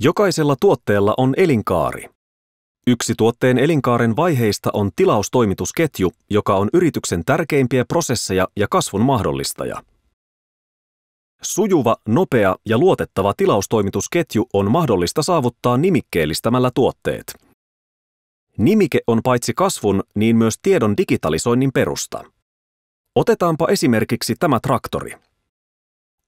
Jokaisella tuotteella on elinkaari. Yksi tuotteen elinkaaren vaiheista on tilaustoimitusketju, joka on yrityksen tärkeimpiä prosesseja ja kasvun mahdollistaja. Sujuva, nopea ja luotettava tilaustoimitusketju on mahdollista saavuttaa nimikkeellistämällä tuotteet. Nimike on paitsi kasvun, niin myös tiedon digitalisoinnin perusta. Otetaanpa esimerkiksi tämä traktori.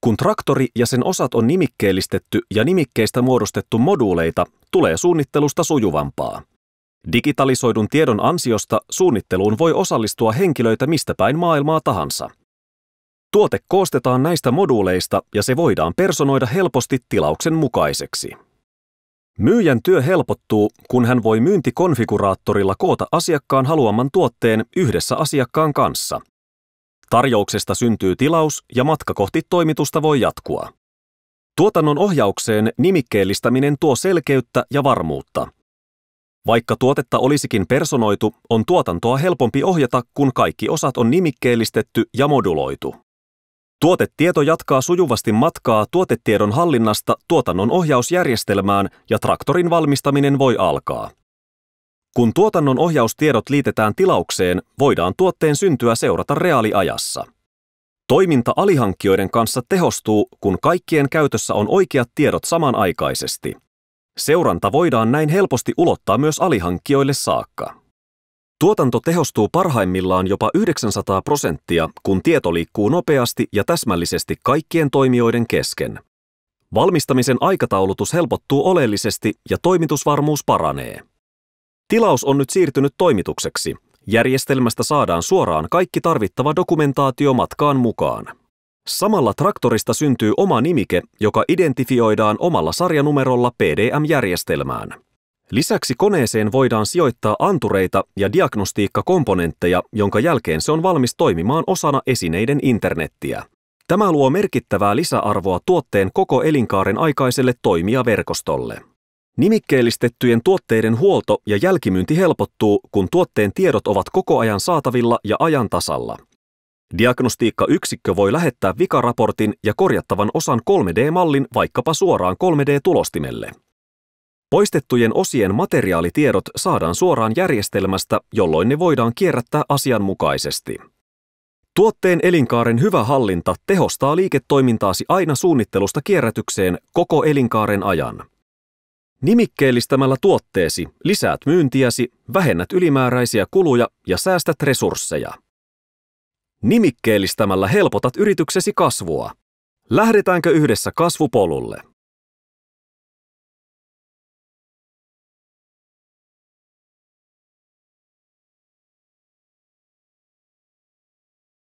Kun traktori ja sen osat on nimikkeellistetty ja nimikkeistä muodostettu moduuleita, tulee suunnittelusta sujuvampaa. Digitalisoidun tiedon ansiosta suunnitteluun voi osallistua henkilöitä mistä päin maailmaa tahansa. Tuote koostetaan näistä moduuleista ja se voidaan personoida helposti tilauksen mukaiseksi. Myyjän työ helpottuu, kun hän voi myyntikonfiguraattorilla koota asiakkaan haluaman tuotteen yhdessä asiakkaan kanssa. Tarjouksesta syntyy tilaus ja matka kohti toimitusta voi jatkua. Tuotannon ohjaukseen nimikkeellistäminen tuo selkeyttä ja varmuutta. Vaikka tuotetta olisikin personoitu, on tuotantoa helpompi ohjata, kun kaikki osat on nimikkeellistetty ja moduloitu. Tuotetieto jatkaa sujuvasti matkaa tuotetiedon hallinnasta tuotannon ohjausjärjestelmään ja traktorin valmistaminen voi alkaa. Kun tuotannon ohjaustiedot liitetään tilaukseen, voidaan tuotteen syntyä seurata reaaliajassa. Toiminta alihankkijoiden kanssa tehostuu, kun kaikkien käytössä on oikeat tiedot samanaikaisesti. Seuranta voidaan näin helposti ulottaa myös alihankkijoille saakka. Tuotanto tehostuu parhaimmillaan jopa 900%, kun tieto liikkuu nopeasti ja täsmällisesti kaikkien toimijoiden kesken. Valmistamisen aikataulutus helpottuu oleellisesti ja toimitusvarmuus paranee. Tilaus on nyt siirtynyt toimitukseksi. Järjestelmästä saadaan suoraan kaikki tarvittava dokumentaatio matkaan mukaan. Samalla traktorista syntyy oma nimike, joka identifioidaan omalla sarjanumerolla PDM-järjestelmään. Lisäksi koneeseen voidaan sijoittaa antureita ja diagnostiikkakomponentteja, jonka jälkeen se on valmis toimimaan osana esineiden internettiä. Tämä luo merkittävää lisäarvoa tuotteen koko elinkaaren aikaiselle toimijaverkostolle. Nimikkeellistettyjen tuotteiden huolto ja jälkimyynti helpottuu, kun tuotteen tiedot ovat koko ajan saatavilla ja ajan tasalla. Diagnostiikkayksikkö voi lähettää vikaraportin ja korjattavan osan 3D-mallin vaikkapa suoraan 3D-tulostimelle. Poistettujen osien materiaalitiedot saadaan suoraan järjestelmästä, jolloin ne voidaan kierrättää asianmukaisesti. Tuotteen elinkaaren hyvä hallinta tehostaa liiketoimintaasi aina suunnittelusta kierrätykseen koko elinkaaren ajan. Nimikkeellistämällä tuotteesi lisäät myyntiäsi, vähennät ylimääräisiä kuluja ja säästät resursseja. Nimikkeellistämällä helpotat yrityksesi kasvua. Lähdetäänkö yhdessä kasvupolulle?